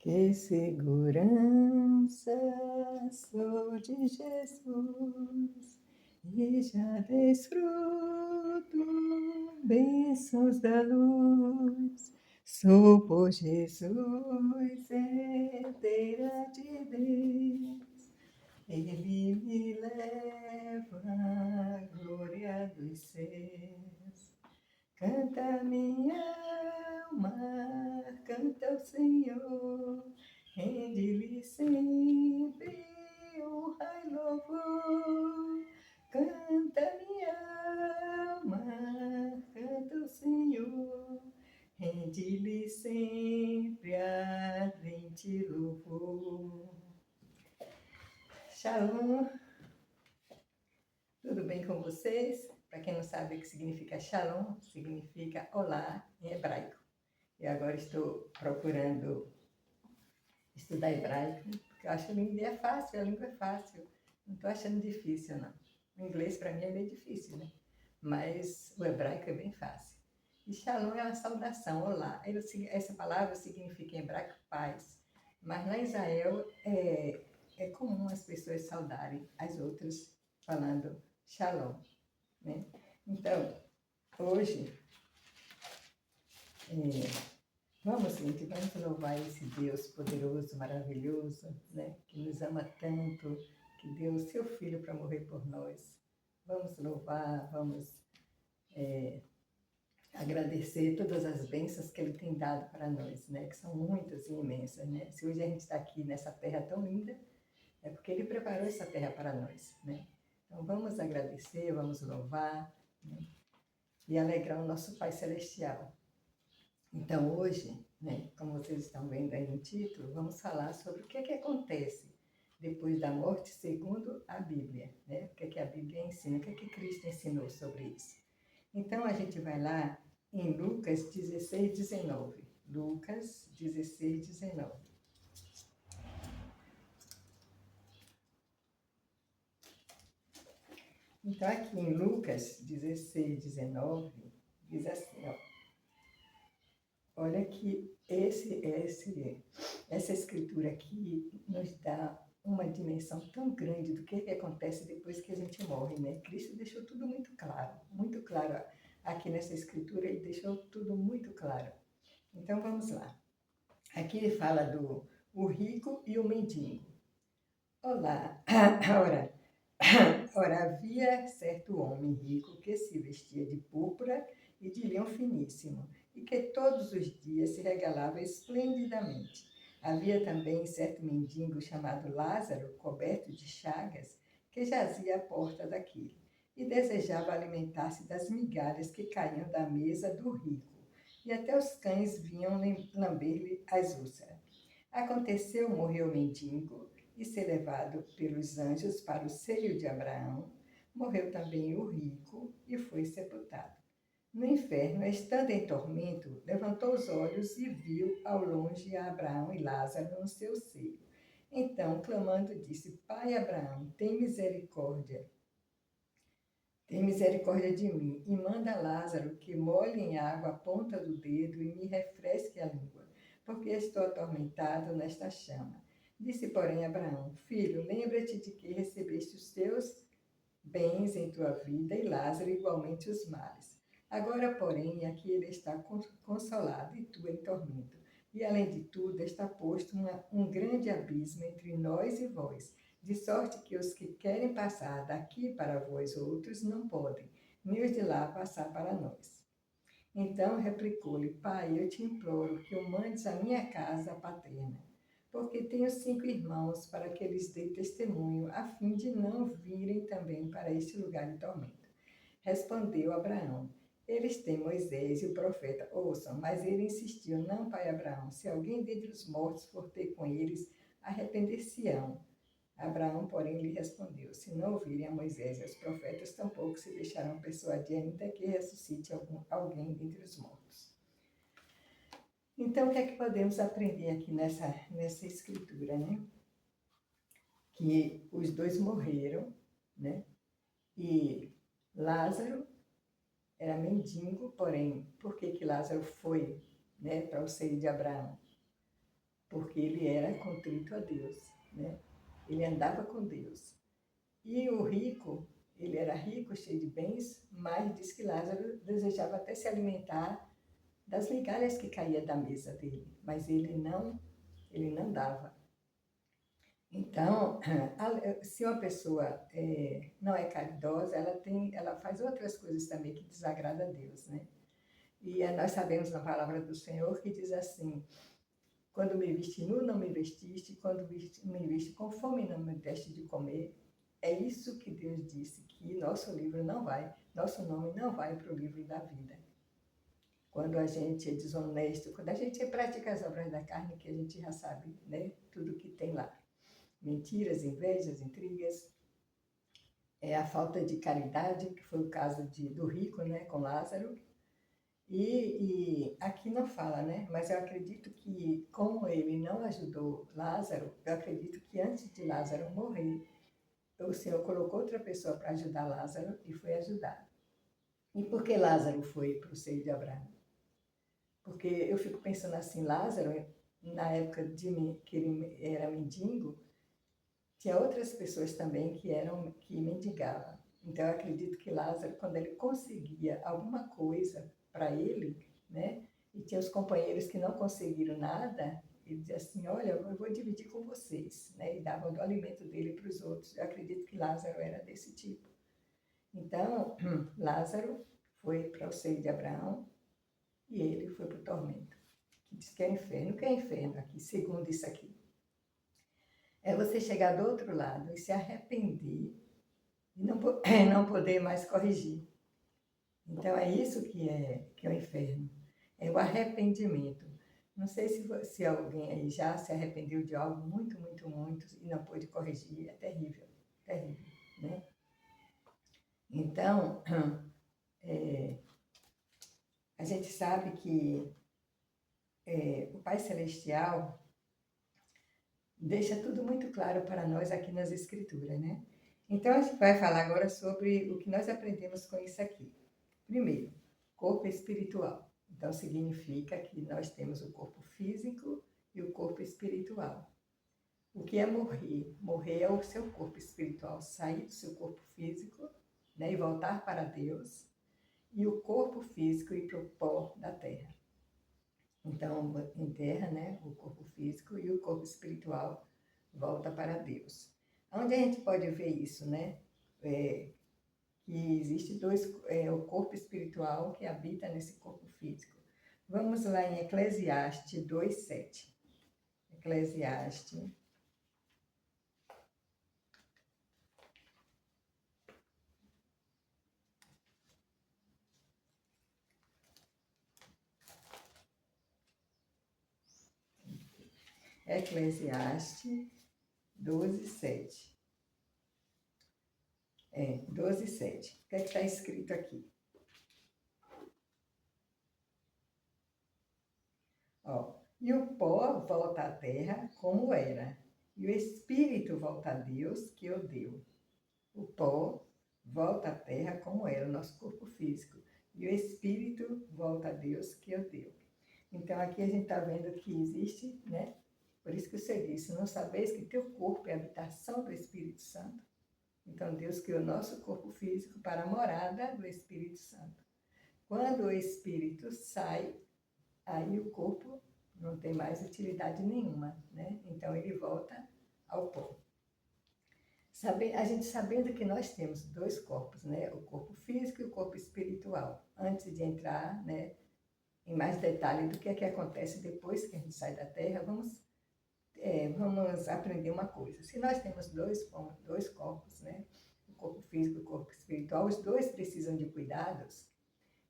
Que segurança sou de Jesus e já desfruto bênçãos da luz. Sou por Jesus herdeira de Deus. Ele me leva à glória dos céus. Canta minha alma, canta o Senhor, rende-lhe sempre honra e louvor. Canta minha alma, canta o Senhor, rende-lhe sempre ardente louvor. Shalom, tudo bem com vocês? Para quem não sabe o que significa shalom, significa olá em hebraico. Eu agora estou procurando estudar hebraico, porque eu acho que a língua é fácil. Não estou achando difícil, não. O inglês para mim é meio difícil, né? Mas o hebraico é bem fácil. E shalom é uma saudação, olá. Essa palavra significa em hebraico paz. Mas lá em Israel é comum as pessoas saudarem as outras falando shalom, né? Então, hoje, vamos louvar esse Deus poderoso, maravilhoso, né? Que nos ama tanto, que deu o seu Filho para morrer por nós. Vamos louvar, vamos agradecer todas as bênçãos que Ele tem dado para nós, né? Que são muitas e imensas, né? Se hoje a gente está aqui nessa terra tão linda, é porque Ele preparou essa terra para nós, né? Então vamos agradecer, vamos louvar, né? E alegrar o nosso Pai Celestial. Então hoje, né, como vocês estão vendo aí no título, vamos falar sobre o que é que acontece depois da morte segundo a Bíblia, né? O que é que a Bíblia ensina, o que é que Cristo ensinou sobre isso. Então a gente vai lá em Lucas 16, 19. Lucas 16, 19. Então aqui em Lucas 16, 19, diz assim, ó. Olha que essa escritura aqui nos dá uma dimensão tão grande do que acontece depois que a gente morre, né? Cristo deixou tudo muito claro. Aqui nessa escritura ele deixou tudo muito claro. Então vamos lá. Aqui ele fala do o rico e o mendigo. Olá, ora havia certo homem rico que se vestia de púrpura e de linho finíssimo, e que todos os dias se regalava esplendidamente. Havia também certo mendigo chamado Lázaro, coberto de chagas, que jazia à porta daquele, e desejava alimentar-se das migalhas que caíam da mesa do rico, e até os cães vinham lamber-lhe as úlceras. Aconteceu morrer o mendigo, e ser levado pelos anjos para o seio de Abraão. Morreu também o rico e foi sepultado. No inferno, estando em tormento, levantou os olhos e viu ao longe a Abraão e Lázaro no seu seio. Então, clamando, disse: Pai Abraão, tem misericórdia de mim, e manda Lázaro que molhe em água a ponta do dedo e me refresque a língua, porque estou atormentado nesta chama. Disse, porém, Abraão: Filho, lembra-te de que recebeste os teus bens em tua vida e Lázaro igualmente os males. Agora, porém, aqui ele está consolado e tu em tormento. E, além de tudo, está posto um grande abismo entre nós e vós, de sorte que os que querem passar daqui para vós outros não podem, nem os de lá passar para nós. Então replicou-lhe: Pai, eu te imploro que o mandes à minha casa paterna, porque tenho 5 irmãos, para que lhes dê testemunho, a fim de não virem também para este lugar de tormento. Respondeu Abraão: Eles têm Moisés e o profeta, ouçam. Mas ele insistiu: Não, pai Abraão, se alguém dentre os mortos for ter com eles, arrepender-se-ão. Abraão, porém, lhe respondeu: Se não ouvirem a Moisés e aos profetas, tampouco se deixarão persuadir, ainda que ressuscite alguém dentre os mortos. Então, o que é que podemos aprender aqui nessa escritura, né? Que os dois morreram, né? E Lázaro era mendigo, porém, por que Lázaro foi, né, para o seio de Abraão? porque ele era contrito a Deus, né? Ele andava com Deus. E o rico, ele era rico, cheio de bens, mas diz que Lázaro desejava até se alimentar das migalhas que caía da mesa dele, mas ele não dava. Então, se uma pessoa não é caridosa, ela faz outras coisas também que desagradam a Deus, né? E nós sabemos na palavra do Senhor que diz assim: quando me viste nu, não me vestiste, quando me viste com fome, não me deste de comer. É isso que Deus disse, que nosso nome não vai para o livro da vida. Quando a gente é desonesto, quando a gente pratica as obras da carne, que a gente já sabe, né? Tudo que tem lá. Mentiras, invejas, intrigas, a falta de caridade, que foi o caso do rico, né, com Lázaro. E aqui não fala, né? Mas eu acredito que, como ele não ajudou Lázaro, eu acredito que antes de Lázaro morrer, o Senhor colocou outra pessoa para ajudar Lázaro e foi ajudado. E por que Lázaro foi para o seio de Abraão? Porque eu fico pensando assim, Lázaro, na época que ele era mendigo, tinha outras pessoas também que mendigavam. Então, eu acredito que Lázaro, quando ele conseguia alguma coisa para ele, né, e tinha os companheiros que não conseguiram nada, ele dizia assim: olha, eu vou dividir com vocês, né, e dava do alimento dele para os outros. Eu acredito que Lázaro era desse tipo. Então, Lázaro foi para o seio de Abraão e ele foi para o tormento, que diz que é inferno. O que é inferno aqui, segundo isso aqui? É você chegar do outro lado e se arrepender e não poder mais corrigir. Então, é isso que é o inferno. É o arrependimento. Não sei se alguém aí já se arrependeu de algo muito, muito, muito e não pôde corrigir. É terrível, terrível, né? Então, a gente sabe que o Pai Celestial deixa tudo muito claro para nós aqui nas Escrituras, né? Então, a gente vai falar agora sobre o que nós aprendemos com isso aqui. Primeiro, corpo espiritual. Então, significa que nós temos o corpo físico e o corpo espiritual. O que é morrer? Morrer é o seu corpo espiritual sair do seu corpo físico, né, e voltar para Deus, e o corpo físico ir para o pó da terra. Então, enterra, né, o corpo físico e o corpo espiritual volta para Deus. Onde a gente pode ver isso, né? Que existe o corpo espiritual que habita nesse corpo físico. Vamos lá em Eclesiastes 2:7. Eclesiastes. Eclesiastes 12:7. 12:7. O que é que está escrito aqui? Ó, e o pó volta à terra como era, e o espírito volta a Deus que o deu. O pó volta à terra como era, o nosso corpo físico, e o espírito volta a Deus que o deu. Então aqui a gente está vendo que existe, né? Por isso que você disse: não sabeis que teu corpo é a habitação do Espírito Santo? Então Deus criou o nosso corpo físico para a morada do Espírito Santo. Quando o espírito sai, aí o corpo não tem mais utilidade nenhuma, né? Então ele volta ao pó. A gente sabendo que nós temos dois corpos, né? O corpo físico e o corpo espiritual. Antes de entrar, né, em mais detalhe do que acontece depois que a gente sai da Terra, vamos aprender uma coisa. Se nós temos dois corpos, né? O corpo físico e o corpo espiritual, os dois precisam de cuidados.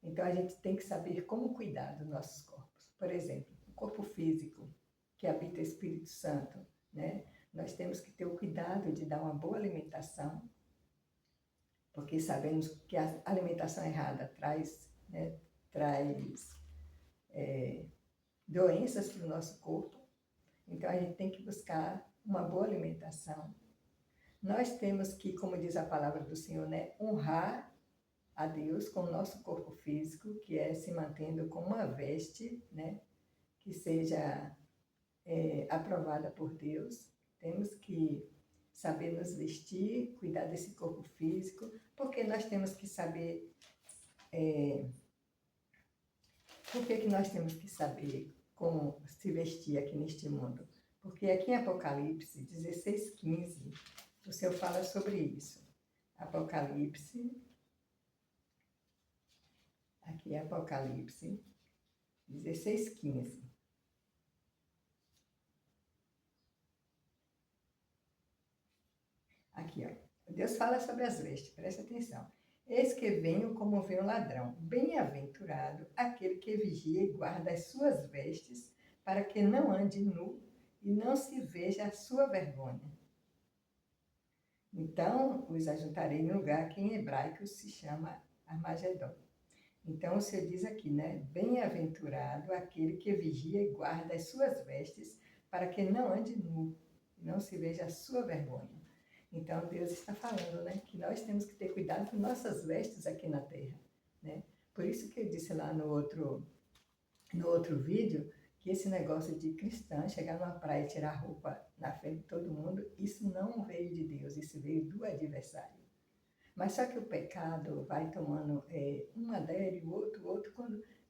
Então a gente tem que saber como cuidar dos nossos corpos. Por exemplo, o corpo físico, que habita o Espírito Santo, né? Nós temos que ter o cuidado de dar uma boa alimentação, porque sabemos que a alimentação errada traz doenças para o nosso corpo. Então a gente tem que buscar uma boa alimentação. Nós temos que, como diz a palavra do Senhor, né, honrar a Deus com o nosso corpo físico, que é se mantendo com uma veste, né, que seja aprovada por Deus, temos que saber nos vestir, cuidar desse corpo físico, porque nós temos que saber, por que nós temos que saber como se vestir aqui neste mundo? Porque aqui em Apocalipse 16:15, o Senhor fala sobre isso. Apocalipse, aqui é Apocalipse 16:15. Aqui, ó. Deus fala sobre as vestes, presta atenção. Eis que venho como vem o ladrão. Bem-aventurado aquele que vigia e guarda as suas vestes, para que não ande nu e não se veja a sua vergonha. Então, os ajuntarei em lugar que em hebraico se chama Armagedon. Então, o Senhor diz aqui, né? Bem-aventurado aquele que vigia e guarda as suas vestes, para que não ande nu e não se veja a sua vergonha. Então, Deus está falando, né, que nós temos que ter cuidado com nossas vestes aqui na terra, né? Por isso que eu disse lá no outro vídeo, que esse negócio de cristã, chegar numa praia e tirar roupa na frente de todo mundo, isso não veio de Deus, isso veio do adversário. Mas só que o pecado vai tomando um adere, o outro,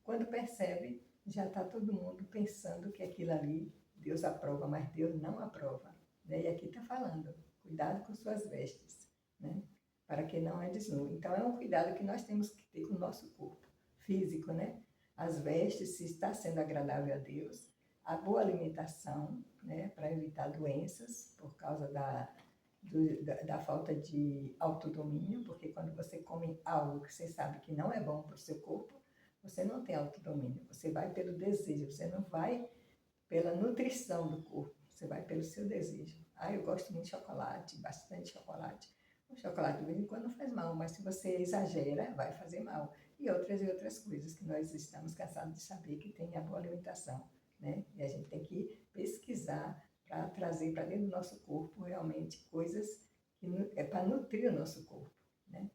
quando percebe, já está todo mundo pensando que aquilo ali Deus aprova, mas Deus não aprova, né? E aqui está falando, cuidado com suas vestes, né? Para que não andes nu. Então é um cuidado que nós temos que ter com o nosso corpo físico, né? As vestes, se está sendo agradável a Deus, a boa alimentação, né? Para evitar doenças por causa da falta de autodomínio, porque quando você come algo que você sabe que não é bom para o seu corpo, você não tem autodomínio, você vai pelo desejo, você não vai pela nutrição do corpo, você vai pelo seu desejo. Eu gosto muito de chocolate, bastante chocolate. O chocolate de vez em quando não faz mal, mas se você exagera, vai fazer mal. E outras coisas que nós estamos cansados de saber que tem a boa alimentação, né? E a gente tem que pesquisar para trazer para dentro do nosso corpo realmente coisas que é para nutrir o nosso corpo, né?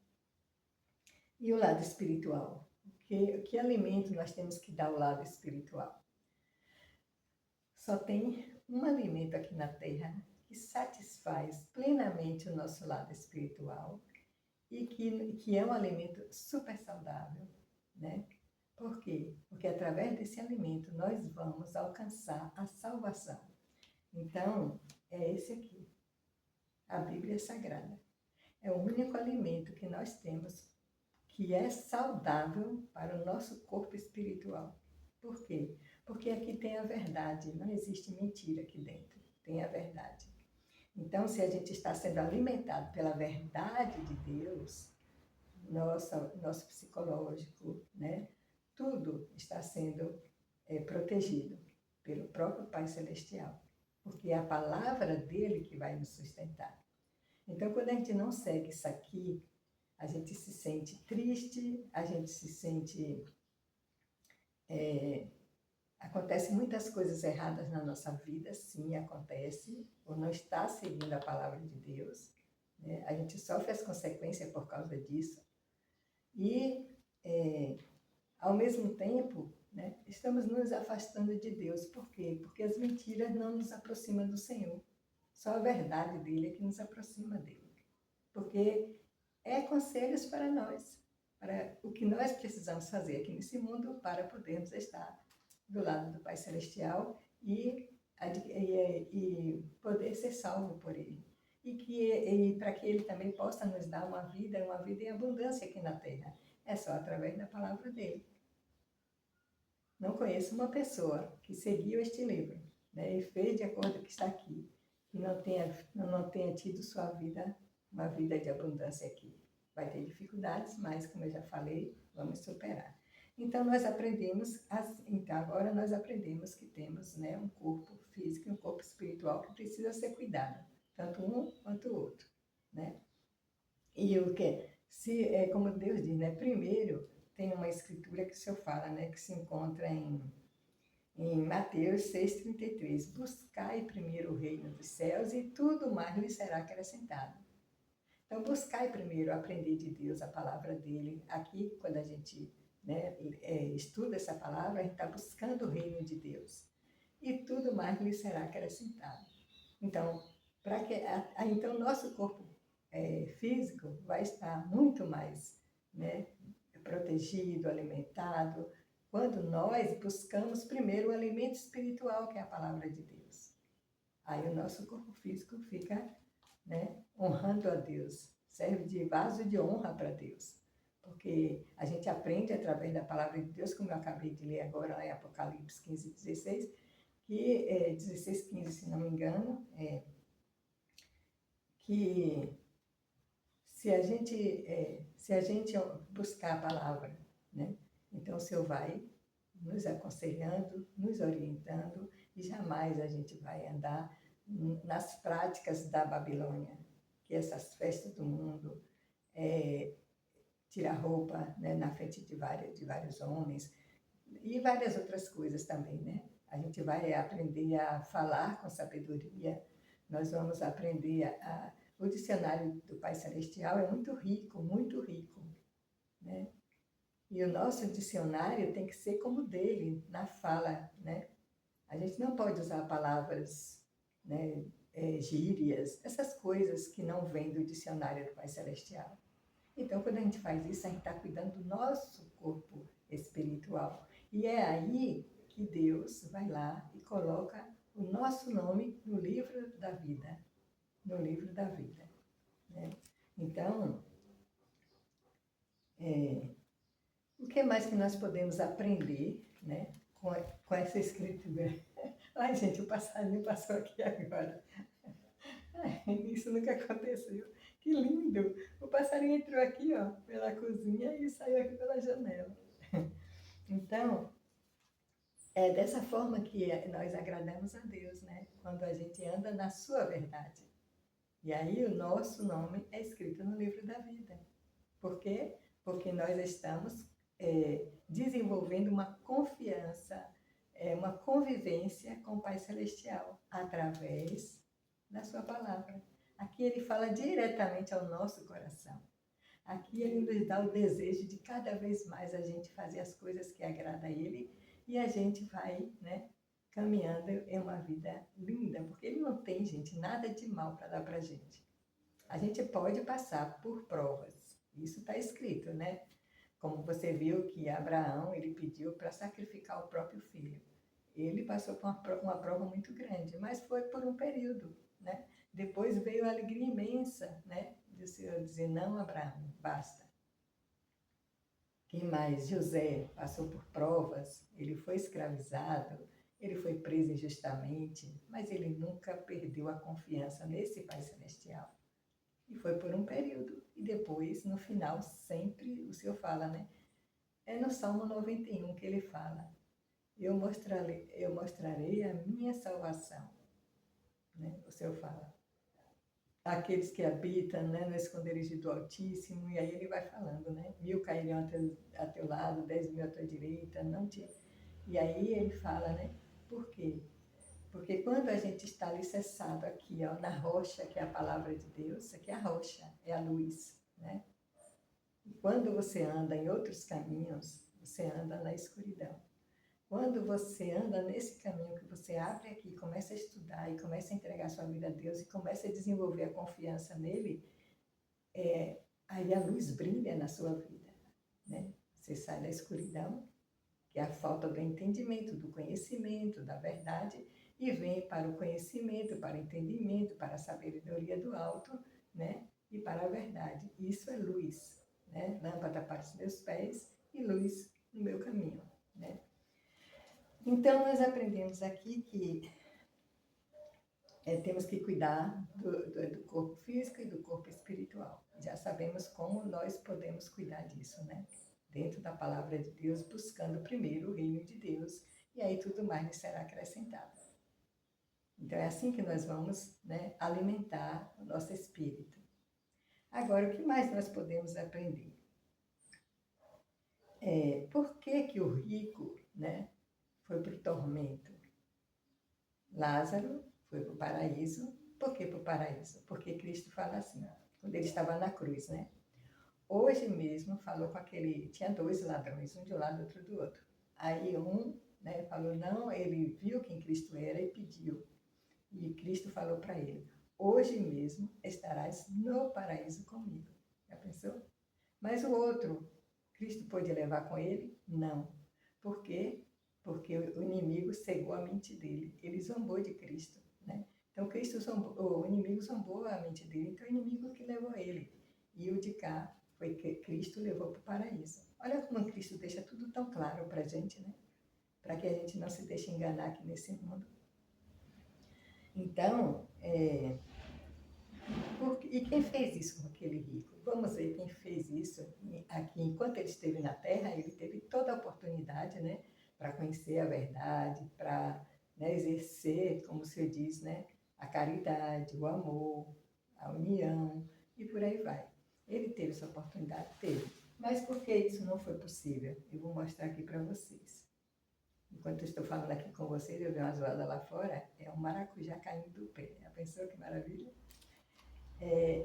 E o lado espiritual? Que alimento nós temos que dar ao lado espiritual? Só tem um alimento aqui na Terra que satisfaz plenamente o nosso lado espiritual e que é um alimento super saudável, né? Por quê? Porque através desse alimento nós vamos alcançar a salvação. Então, é esse aqui, a Bíblia Sagrada. É o único alimento que nós temos que é saudável para o nosso corpo espiritual. Por quê? Porque aqui tem a verdade, não existe mentira aqui dentro, tem a verdade. Então, se a gente está sendo alimentado pela verdade de Deus, nosso psicológico, né? Tudo está sendo protegido pelo próprio Pai Celestial, porque é a palavra dele que vai nos sustentar. Então, quando a gente não segue isso aqui, a gente se sente triste, a gente se sente... acontece muitas coisas erradas na nossa vida, sim, acontece, ou não está seguindo a palavra de Deus, né? A gente sofre as consequências por causa disso. E, ao mesmo tempo, né, estamos nos afastando de Deus. Por quê? Porque as mentiras não nos aproximam do Senhor. Só a verdade dele é que nos aproxima dele. Porque é conselhos para nós, para o que nós precisamos fazer aqui nesse mundo para podermos estar do lado do Pai Celestial e poder ser salvo por Ele. E para que Ele também possa nos dar uma vida em abundância aqui na Terra. É só através da palavra dEle. Não conheço uma pessoa que seguiu este livro, né, e fez de acordo com o que está aqui, que não tenha tido sua vida, uma vida de abundância aqui. Vai ter dificuldades, mas, como eu já falei, vamos superar. Então, agora nós aprendemos que temos, né, um corpo físico e um corpo espiritual que precisa ser cuidado, tanto um quanto o outro, né? E o que? Como Deus diz, né, primeiro tem uma escritura que o Senhor fala, né, que se encontra em Mateus 6,33. Buscai primeiro o reino dos céus e tudo mais lhe será acrescentado. Então, buscai primeiro aprender de Deus, a palavra dele. Aqui, quando a gente, né, estuda essa palavra, a gente está buscando o reino de Deus. e tudo mais lhe será acrescentado. Então, então nosso corpo físico vai estar muito mais, né, protegido, alimentado, quando nós buscamos primeiro o alimento espiritual, que é a palavra de Deus. Aí o nosso corpo físico fica, né, honrando a Deus, serve de vaso de honra para Deus. Porque a gente aprende através da palavra de Deus, como eu acabei de ler agora lá em Apocalipse 15, 16, que 16, 15, se não me engano, que se a gente buscar a palavra, né, então o Senhor vai nos aconselhando, nos orientando, e jamais a gente vai andar nas práticas da Babilônia, que essas festas do mundo, tirar roupa, né, na frente de vários homens, e várias outras coisas também, né? A gente vai aprender a falar com sabedoria, nós vamos aprender o dicionário do Pai Celestial é muito rico, né? E o nosso dicionário tem que ser como o dele, na fala, né? A gente não pode usar palavras, né, gírias, essas coisas que não vêm do dicionário do Pai Celestial. Então, quando a gente faz isso, a gente está cuidando do nosso corpo espiritual. E é aí que Deus vai lá e coloca o nosso nome no livro da vida. No livro da vida, né? Então, o que mais que nós podemos aprender, né, com essa escritura? Ai, gente, o passarinho passou aqui agora. Isso nunca aconteceu. Que lindo! O passarinho entrou aqui, ó, pela cozinha e saiu aqui pela janela. Então, é dessa forma que nós agradamos a Deus, né? Quando a gente anda na sua verdade. E aí o nosso nome é escrito no livro da vida. Por quê? Porque nós estamos desenvolvendo uma confiança, uma convivência com o Pai Celestial, através da sua palavra. Aqui ele fala diretamente ao nosso coração. Aqui ele nos dá o desejo de cada vez mais a gente fazer as coisas que agradam a ele, e a gente vai, né, caminhando em uma vida linda, porque ele não tem, gente, nada de mal para dar para a gente. A gente pode passar por provas, isso está escrito, né? Como você viu que Abraão, ele pediu para sacrificar o próprio filho. Ele passou por uma prova muito grande, mas foi por um período, né? Depois veio a alegria imensa, né? De o Senhor dizer, não, Abraão, basta. Quem mais? José passou por provas, ele foi escravizado, ele foi preso injustamente, mas ele nunca perdeu a confiança nesse Pai Celestial. E foi por um período. E depois, no final, sempre o Senhor fala, né? É no Salmo 91 que ele fala, eu mostrarei a minha salvação. Né? O Senhor fala, aqueles que habitam, né, no esconderijo do Altíssimo, e aí ele vai falando, né? 1000 cairão a teu lado, 10.000 à tua direita, não te... E aí ele fala, né? Por quê? Porque quando a gente está alicerçado aqui, ó, na rocha, que é a palavra de Deus, isso aqui é a rocha, é a luz, né? E quando você anda em outros caminhos, você anda na escuridão. Quando você anda nesse caminho que você abre aqui, começa a estudar e começa a entregar sua vida a Deus e começa a desenvolver a confiança nele, aí a luz brilha na sua vida, né? Você sai da escuridão, que é a falta do entendimento, do conhecimento, da verdade, e vem para o conhecimento, para o entendimento, para a sabedoria do alto, né? E para a verdade. Isso é luz, né? Lâmpada para os meus pés e luz no meu caminho, né? Então, nós aprendemos aqui que temos que cuidar do corpo físico e do corpo espiritual. Já sabemos como nós podemos cuidar disso, né? Dentro da palavra de Deus, buscando primeiro o reino de Deus, e aí tudo mais nos será acrescentado. Então, é assim que nós vamos, né, alimentar o nosso espírito. Agora, o que mais nós podemos aprender? Por que o rico, né, foi para o tormento? Lázaro foi para o paraíso. Por que para o paraíso? Porque Cristo fala assim, quando ele estava na cruz, né? Hoje mesmo falou com aquele... Tinha 2 ladrões, um de um lado, outro do outro. Aí um né? Falou não, ele viu quem Cristo era e pediu. E Cristo falou para ele: hoje mesmo estarás no paraíso comigo. Já pensou? Mas o outro, Cristo pôde levar com ele? Não. Por quê? Porque o inimigo cegou a mente dele. Ele zombou de Cristo, né? Então, o inimigo zombou a mente dele. Então, o inimigo que levou ele. E o de cá foi que Cristo levou para o paraíso. Olha como Cristo deixa tudo tão claro para a gente, né? Para que a gente não se deixe enganar aqui nesse mundo. Então, e quem fez isso com aquele rico? Vamos ver quem fez isso aqui. Enquanto ele esteve na Terra, ele teve toda a oportunidade, né, para conhecer a verdade, para, né, exercer, como se diz, né, a caridade, o amor, a união e por aí vai. Ele teve essa oportunidade? Teve. Mas por que isso não foi possível? Eu vou mostrar aqui para vocês. Enquanto eu estou falando aqui com vocês, eu vi uma zoada lá fora, é um maracujá caindo do pé. Já pensou que maravilha?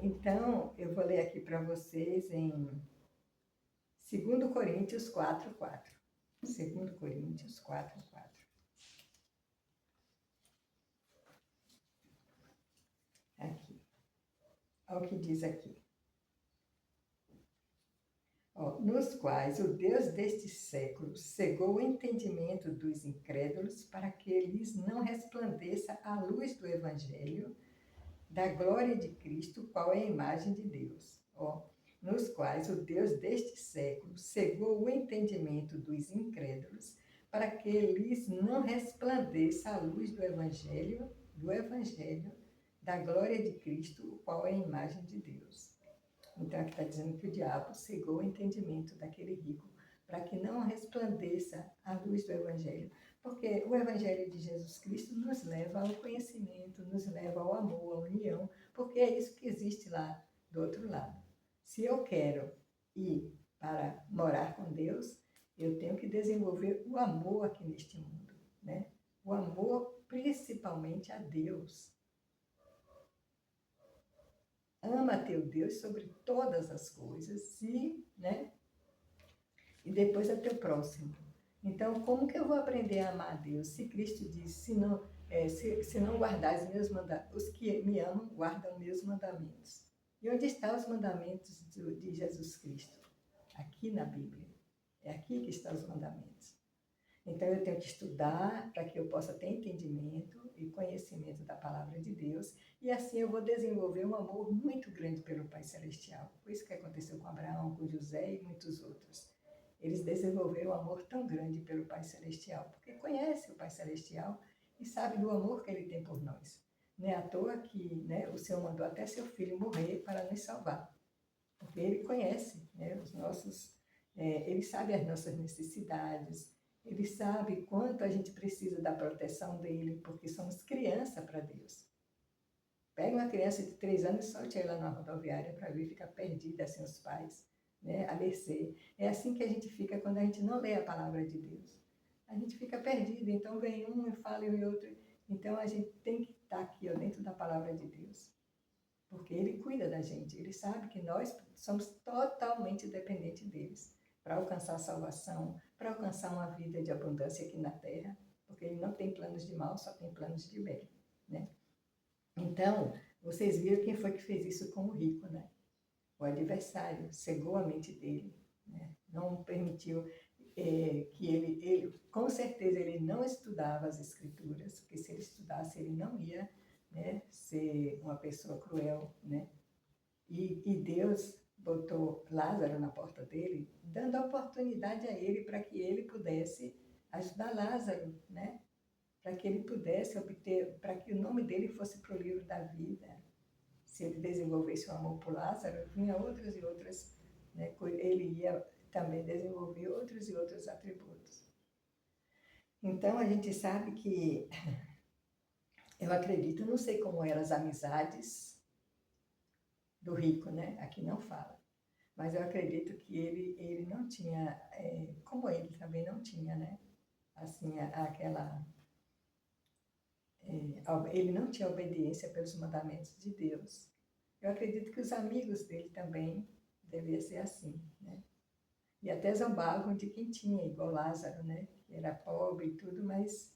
Então, eu vou ler aqui para vocês em 2 Coríntios 4:4. 2 Coríntios 4:4. Aqui. Olha o que diz aqui. Nos quais o Deus deste século cegou o entendimento dos incrédulos para que lhes não resplandeça a luz do Evangelho da glória de Cristo, qual é a imagem de Deus. Nos quais o Deus deste século cegou o entendimento dos incrédulos para que lhes não resplandeça a luz do Evangelho da glória de Cristo, o qual é a imagem de Deus. Então, aqui está dizendo que o diabo cegou o entendimento daquele rico para que não resplandeça a luz do Evangelho. Porque o Evangelho de Jesus Cristo nos leva ao conhecimento, nos leva ao amor, à união, porque é isso que existe lá do outro lado. Se eu quero ir para morar com Deus, eu tenho que desenvolver o amor aqui neste mundo, né? O amor principalmente a Deus. Ama teu Deus sobre todas as coisas né? E depois a teu próximo. Então, como que eu vou aprender a amar a Deus? Se Cristo diz, se não guardar os meus mandamentos, os que me amam guardam meus mandamentos. E onde estão os mandamentos de Jesus Cristo? Aqui na Bíblia. É aqui que estão os mandamentos. Então, eu tenho que estudar para que eu possa ter entendimento e conhecimento da palavra de Deus. E assim eu vou desenvolver um amor muito grande pelo Pai Celestial. Foi isso que aconteceu com Abraão, com José e muitos outros. Eles desenvolveram um amor tão grande pelo Pai Celestial, porque conhece o Pai Celestial e sabe do amor que Ele tem por nós. Não é à toa que, né, o Senhor mandou até seu Filho morrer para nos salvar, porque Ele conhece, né, Ele sabe as nossas necessidades, Ele sabe quanto a gente precisa da proteção dEle, porque somos criança para Deus. Pega uma criança de 3 anos e solte ela na rodoviária para ver ficar perdida sem os pais. Né, a mercê. É assim que a gente fica quando a gente não lê a palavra de Deus. A gente fica perdido, então vem um e fala e o outro. Então a gente tem que estar aqui dentro da palavra de Deus. Porque Ele cuida da gente, Ele sabe que nós somos totalmente dependentes deles para alcançar a salvação, para alcançar uma vida de abundância aqui na terra, porque Ele não tem planos de mal, só tem planos de bem. Né? Então, vocês viram quem foi que fez isso com o rico, né? O adversário cegou a mente dele, né? Não permitiu que ele, com certeza, ele não estudava as Escrituras, porque se ele estudasse, ele não ia, né, ser uma pessoa cruel, né? E Deus botou Lázaro na porta dele, dando a oportunidade a ele para que ele pudesse ajudar Lázaro, né? Para que ele pudesse obter, para que o nome dele fosse para o livro da vida. Se ele desenvolvesse o amor por Lázaro, vinha outras e outras, né? Ele ia também desenvolver outros e outros atributos. Então, a gente sabe que, eu acredito, não sei como eram as amizades do rico, né? Aqui não fala. Mas eu acredito que ele não tinha, como ele também não tinha, né? Assim, ele não tinha obediência pelos mandamentos de Deus. Eu acredito que os amigos dele também deviam ser assim, né? E até zombavam de quem tinha, igual Lázaro, né? era pobre e tudo, mas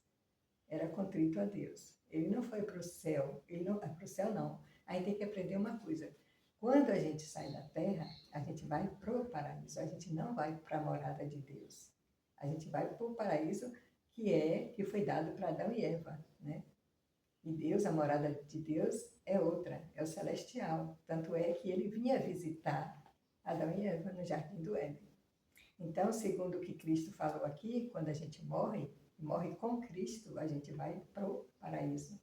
era contrito a Deus. Ele não foi para o céu, ele não, para o céu não. Aí tem que aprender uma coisa. Quando a gente sai da terra, a gente vai para o paraíso, a gente não vai para a morada de Deus. A gente vai para o paraíso que foi dado para Adão e Eva, né? E Deus, a morada de Deus é outra, é o celestial. Tanto é que ele vinha visitar Adão e Eva no Jardim do Éden. Então, segundo o que Cristo falou aqui, quando a gente morre com Cristo, a gente vai para o paraíso.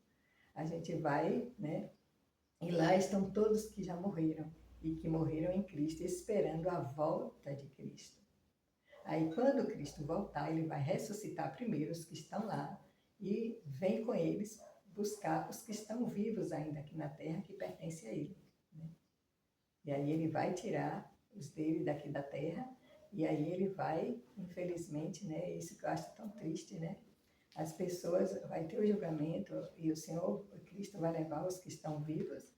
A gente vai, né? E lá estão todos que já morreram e que morreram em Cristo, esperando a volta de Cristo. Aí, quando Cristo voltar, ele vai ressuscitar primeiro os que estão lá e vem com eles buscar os que estão vivos ainda aqui na terra, que pertencem a ele. Né? E aí ele vai tirar os dele daqui da terra, e aí ele vai, infelizmente, né, isso que eu acho tão triste, né? As pessoas, vai ter o julgamento, e o Senhor, o Cristo, vai levar os que estão vivos,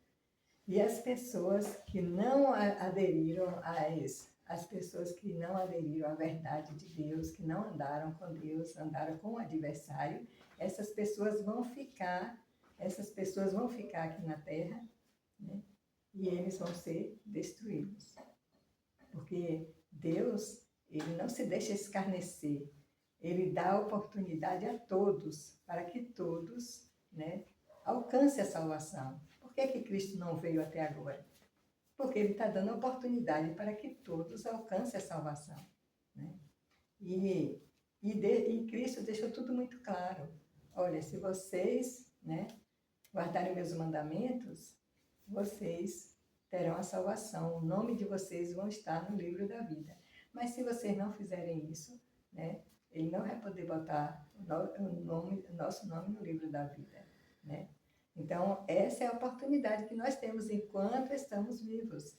e as pessoas que não aderiram a isso, as pessoas que não aderiram à verdade de Deus, que não andaram com Deus, andaram com o adversário, essas pessoas vão ficar aqui na terra, né? E eles vão ser destruídos. Porque Deus, ele não se deixa escarnecer, ele dá oportunidade a todos, para que todos, né, alcancem a salvação. Por que Cristo não veio até agora? Porque ele está dando oportunidade para que todos alcancem a salvação. Né? E Cristo deixou tudo muito claro. Olha, se vocês, né, guardarem meus mandamentos, vocês terão a salvação. O nome de vocês vão estar no livro da vida. Mas se vocês não fizerem isso, né, ele não vai poder botar o nosso nome no livro da vida. Né? Então, essa é a oportunidade que nós temos enquanto estamos vivos.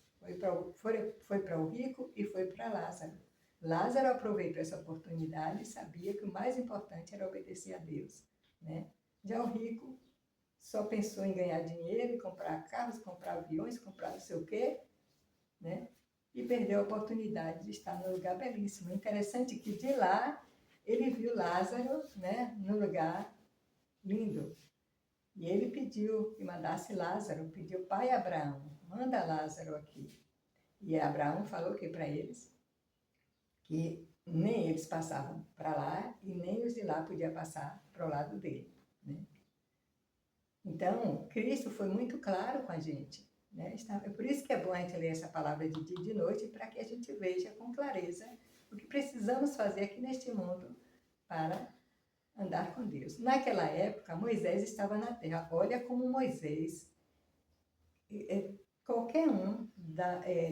Foi para o rico e foi para Lázaro. Lázaro aproveitou essa oportunidade e sabia que o mais importante era obedecer a Deus. Né? Já o rico só pensou em ganhar dinheiro, comprar carros, comprar aviões, comprar não sei o quê, né? E perdeu a oportunidade de estar num lugar belíssimo. Interessante que de lá ele viu Lázaro, né, num lugar lindo. E ele pediu que mandasse Lázaro, pediu, pai Abraão, manda Lázaro aqui. E Abraão falou que para eles, que nem eles passavam para lá e nem os de lá podiam passar para o lado dele. Né? Então, Cristo foi muito claro com a gente. Né? É por isso que é bom a gente ler essa palavra de dia e de noite, para que a gente veja com clareza o que precisamos fazer aqui neste mundo para andar com Deus. Naquela época, Moisés estava na terra. Olha como Moisés, qualquer um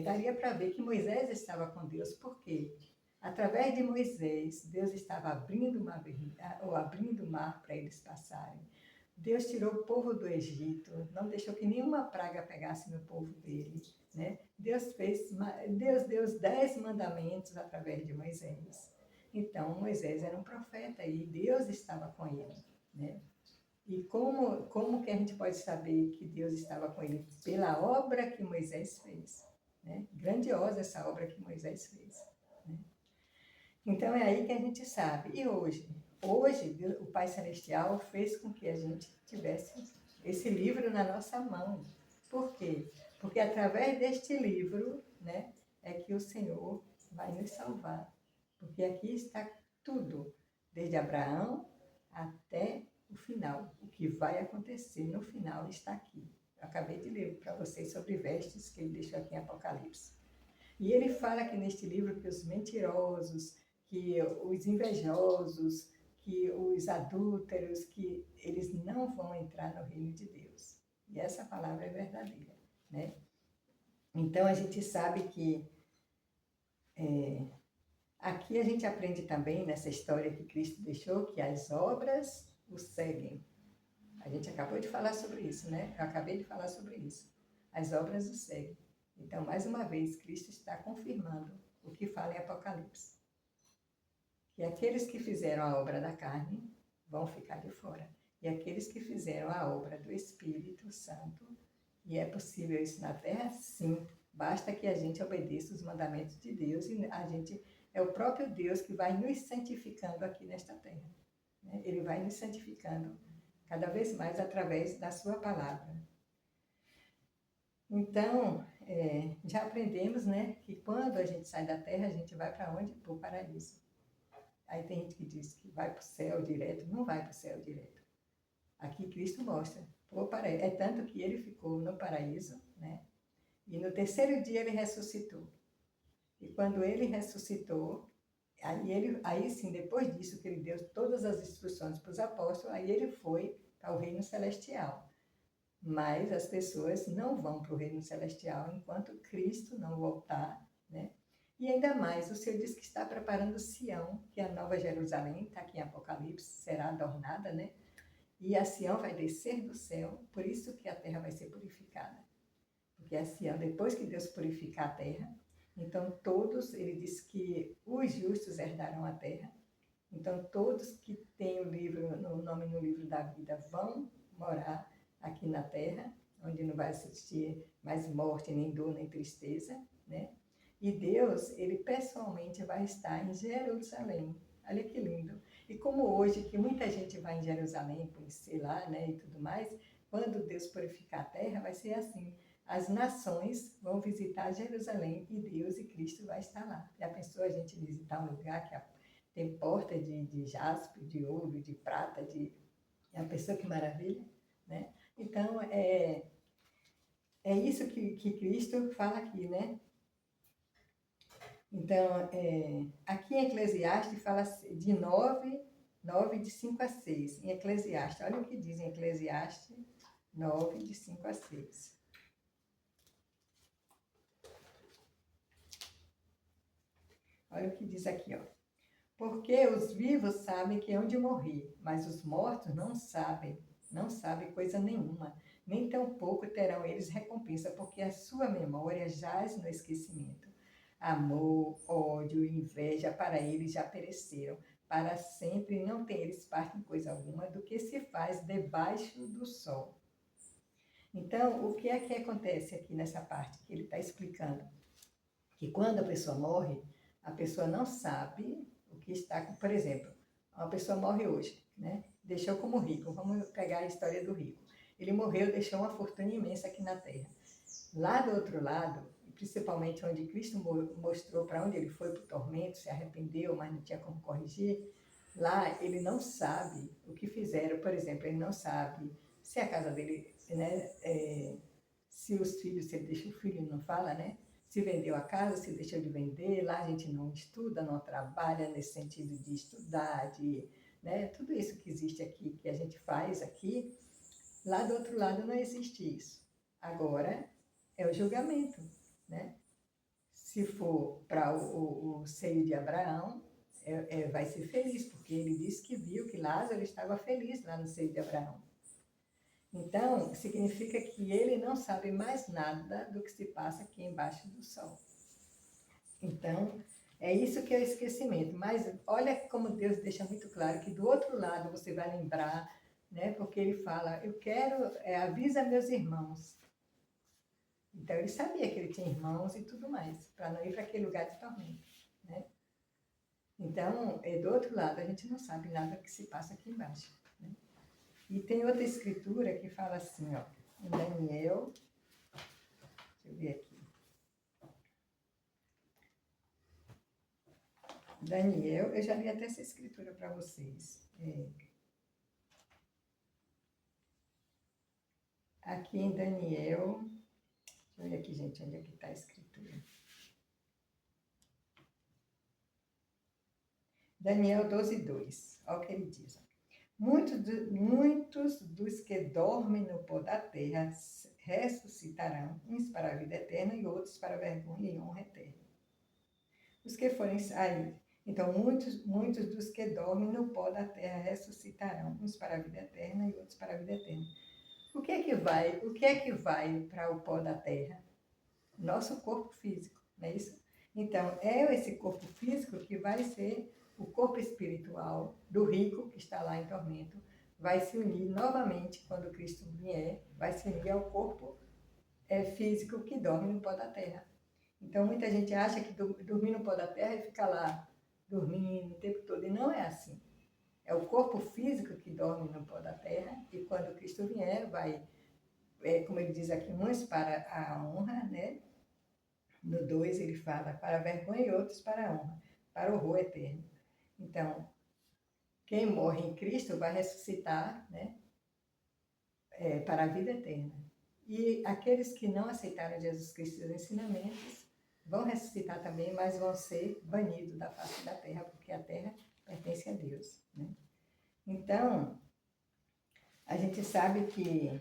daria para ver que Moisés estava com Deus. Por quê? Através de Moisés, Deus estava abrindo o mar para eles passarem. Deus tirou o povo do Egito, não deixou que nenhuma praga pegasse no povo dele. Né? Deus deu os 10 mandamentos através de Moisés. Então, Moisés era um profeta e Deus estava com ele. Né? E como que a gente pode saber que Deus estava com ele? Pela obra que Moisés fez. Né? Grandiosa essa obra que Moisés fez. Né? Então, é aí que a gente sabe. E hoje, o Pai Celestial fez com que a gente tivesse esse livro na nossa mão. Por quê? Porque através deste livro, né, é que o Senhor vai nos salvar. Porque aqui está tudo, desde Abraão até o final. O que vai acontecer no final está aqui. Eu acabei de ler para vocês sobre vestes que ele deixou aqui em Apocalipse. E ele fala aqui neste livro que os mentirosos, que os invejosos, que os adúlteros, que eles não vão entrar no reino de Deus. E essa palavra é verdadeira, né? Então, a gente sabe que aqui a gente aprende também, nessa história que Cristo deixou, que as obras o seguem. A gente acabou de falar sobre isso, né? Eu acabei de falar sobre isso. As obras o seguem. Então, mais uma vez, Cristo está confirmando o que fala em Apocalipse. Que aqueles que fizeram a obra da carne vão ficar de fora. E aqueles que fizeram a obra do Espírito Santo, e é possível isso na terra? Sim. Basta que a gente obedeça os mandamentos de Deus e a gente é o próprio Deus que vai nos santificando aqui nesta terra. Né? Ele vai nos santificando cada vez mais através da sua palavra. Então, já aprendemos, né, que quando a gente sai da terra, a gente vai para onde? Para o paraíso. Aí tem gente que diz que vai para o céu direto. Não vai para o céu direto. Aqui Cristo mostra. É tanto que ele ficou no paraíso, né? E no terceiro dia ele ressuscitou. E quando ele ressuscitou, aí sim, depois disso que ele deu todas as instruções para os apóstolos, aí ele foi ao reino celestial. Mas as pessoas não vão para o reino celestial enquanto Cristo não voltar, né? E ainda mais, o Senhor diz que está preparando Sião, que é a nova Jerusalém, está aqui em Apocalipse, será adornada, né? E a Sião vai descer do céu, por isso que a terra vai ser purificada. Porque a Sião, depois que Deus purificar a terra, então todos, ele diz que os justos herdarão a terra. Então todos que têm o nome no livro da vida vão morar aqui na terra, onde não vai existir mais morte, nem dor, nem tristeza, né? E Deus, ele pessoalmente vai estar em Jerusalém. Olha que lindo. E como hoje, que muita gente vai em Jerusalém, conhecer lá, né, e tudo mais, quando Deus purificar a terra, vai ser assim. As nações vão visitar Jerusalém e Deus e Cristo vai estar lá. Já pensou a gente visitar um lugar que tem porta de jaspe, de ouro, de prata, Já pensou que maravilha? Né? Então, é isso que Cristo fala aqui, né? Então, aqui em Eclesiastes fala de 9 de 5 a 6. Em Eclesiastes, olha o que diz em Eclesiastes 9, de 5 a 6. Olha o que diz aqui, ó. Porque os vivos sabem que hão de morrer, mas os mortos não sabem coisa nenhuma, nem tampouco terão eles recompensa, porque a sua memória jaz no esquecimento. Amor, ódio, inveja, para eles já pereceram. Para sempre não tem eles parte em coisa alguma do que se faz debaixo do sol. Então, o que é que acontece aqui nessa parte que ele está explicando? Que quando a pessoa morre, a pessoa não sabe o que está... Por exemplo, uma pessoa morre hoje, né? Deixou como rico. Vamos pegar a história do rico. Ele morreu, deixou uma fortuna imensa aqui na terra. Lá do outro lado, principalmente onde Cristo mostrou para onde ele foi para o tormento, se arrependeu, mas não tinha como corrigir, lá ele não sabe o que fizeram. Por exemplo, ele não sabe se a casa dele, né, se os filhos, se ele deixa o filho, não fala, né? Se vendeu a casa, se deixou de vender. Lá a gente não estuda, não trabalha nesse sentido de estudar, né, tudo isso que existe aqui, que a gente faz aqui, lá do outro lado não existe isso. Agora é o julgamento, né? Se for para o seio de Abraão, vai ser feliz, porque ele disse que viu que Lázaro estava feliz lá no seio de Abraão. Então, significa que ele não sabe mais nada do que se passa aqui embaixo do sol. Então, é isso que é o esquecimento. Mas olha como Deus deixa muito claro que do outro lado você vai lembrar, né? Porque ele fala, eu quero, avisa meus irmãos. Então, ele sabia que ele tinha irmãos e tudo mais, para não ir para aquele lugar de tormento, né? Então, do outro lado, a gente não sabe nada do que se passa aqui embaixo, né? E tem outra escritura que fala assim, ó, em Daniel, deixa eu ver aqui. Daniel, eu já li até essa escritura para vocês. Aqui em Daniel, deixa eu ver aqui, gente, onde é que está a escritura. Daniel 12, 2, olha o que ele diz. Muitos dos que dormem no pó da terra ressuscitarão, uns para a vida eterna e outros para a vergonha e honra eterna. Os que forem sair. Então, muitos dos que dormem no pó da terra ressuscitarão, uns para a vida eterna e outros para a vida eterna. O que é que vai para o pó da terra? Nosso corpo físico, não é isso? Então, é esse corpo físico que vai ser o corpo espiritual do rico que está lá em tormento, vai se unir novamente, quando Cristo vier, vai se unir ao corpo físico que dorme no pó da terra. Então, muita gente acha que dormir no pó da terra e ficar lá dormindo o tempo todo, e não é assim. É o corpo físico que dorme no pó da terra, e quando Cristo vier, vai, como ele diz aqui, uns para a honra, né? No 2 ele fala para a vergonha e outros para a honra, para o horror eterno. Então, quem morre em Cristo vai ressuscitar, né? Para a vida eterna. E aqueles que não aceitaram Jesus Cristo e os ensinamentos vão ressuscitar também, mas vão ser banidos da face da terra, porque a terra pertence a Deus, né? Então, a gente sabe que...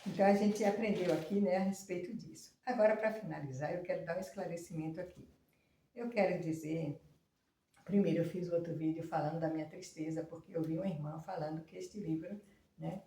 Então, a gente aprendeu aqui, né, a respeito disso. Agora, para finalizar, eu quero dar um esclarecimento aqui. Eu quero dizer... Primeiro, eu fiz outro vídeo falando da minha tristeza, porque eu vi uma irmã falando que este livro, né,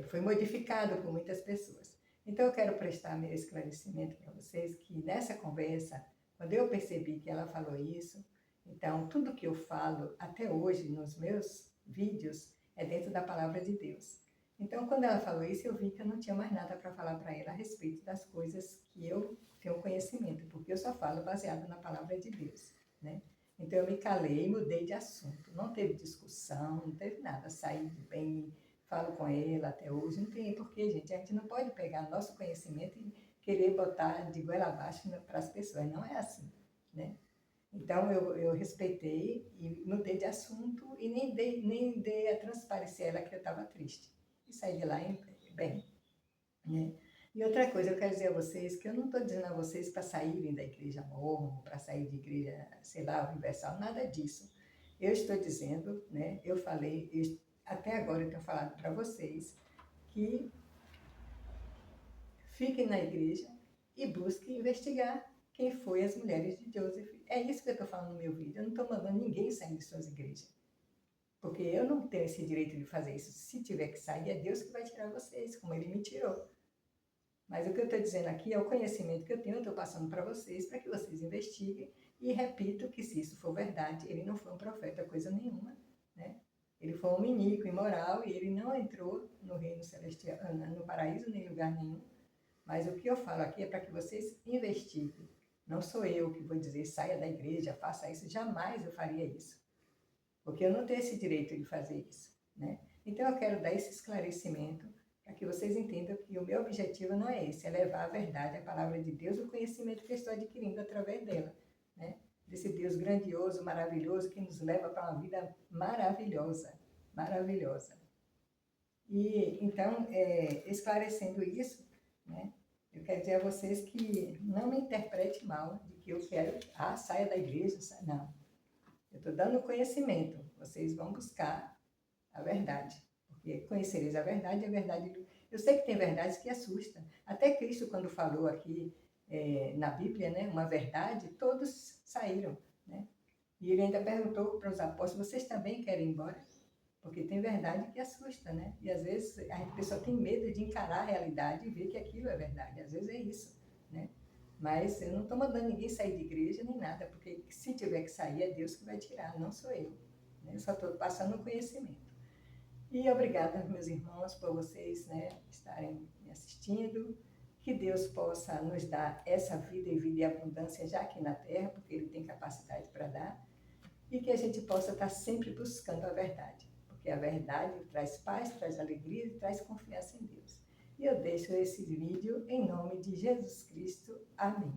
foi modificado por muitas pessoas. Então, eu quero prestar meu esclarecimento para vocês que nessa conversa, quando eu percebi que ela falou isso, então, tudo que eu falo até hoje nos meus vídeos é dentro da palavra de Deus. Então, quando ela falou isso, eu vi que eu não tinha mais nada para falar para ela a respeito das coisas que eu tenho conhecimento, porque eu só falo baseado na palavra de Deus, né? Então, eu me calei e mudei de assunto. Não teve discussão, não teve nada. Saí bem, falo com ela até hoje. Não tem porquê, gente. A gente não pode pegar nosso conhecimento e querer botar de goela abaixo para as pessoas. Não é assim, né? Então, eu respeitei e mudei de assunto e nem dei a transparecer a ela que eu estava triste. E saí de lá bem, né? E outra coisa, eu quero dizer a vocês que eu não estou dizendo a vocês para saírem da igreja mormon, para sair de igreja, sei lá, universal, nada disso. Eu estou dizendo, né, eu falei, até agora eu tenho falado para vocês, que fiquem na igreja e busquem investigar quem foi as mulheres de Joseph. É isso que eu estou falando no meu vídeo. Eu não estou mandando ninguém sair de suas igrejas. Porque eu não tenho esse direito de fazer isso. Se tiver que sair, é Deus que vai tirar vocês, como Ele me tirou. Mas o que eu estou dizendo aqui é o conhecimento que eu tenho, eu estou passando para vocês, para que vocês investiguem. E repito que se isso for verdade, ele não foi um profeta, coisa nenhuma, né? Ele foi um iníquo, imoral, e ele não entrou no reino celestial, no paraíso, nem em lugar nenhum. Mas o que eu falo aqui é para que vocês investiguem. Não sou eu que vou dizer, saia da igreja, faça isso. Jamais eu faria isso. Porque eu não tenho esse direito de fazer isso, né? Então eu quero dar esse esclarecimento para que vocês entendam que o meu objetivo não é esse, é levar a verdade, a palavra de Deus, o conhecimento que eu estou adquirindo através dela, né? Desse Deus grandioso, maravilhoso, que nos leva para uma vida maravilhosa, maravilhosa. E então, esclarecendo isso, né? Eu quero dizer a vocês que não me interprete mal de que eu quero, saia da igreja, não. Eu estou dando conhecimento, vocês vão buscar a verdade, porque conhecereis a verdade. Eu sei que tem verdades que assustam. Até Cristo, quando falou aqui na Bíblia, né, uma verdade, todos saíram, né? E ele ainda perguntou para os apóstolos, vocês também querem ir embora? Porque tem verdade que assusta, né? E às vezes a pessoa tem medo de encarar a realidade e ver que aquilo é verdade. Às vezes é isso, né? Mas eu não estou mandando ninguém sair de igreja nem nada, porque se tiver que sair é Deus que vai tirar, não sou eu, né? Eu só estou passando o conhecimento. E obrigada, meus irmãos, por vocês, né, estarem me assistindo. Que Deus possa nos dar essa vida e vida em abundância já aqui na terra, porque Ele tem capacidade para dar. E que a gente possa estar sempre buscando a verdade, porque a verdade traz paz, traz alegria e traz confiança em Deus. E eu deixo esse vídeo em nome de Jesus Cristo. Amém.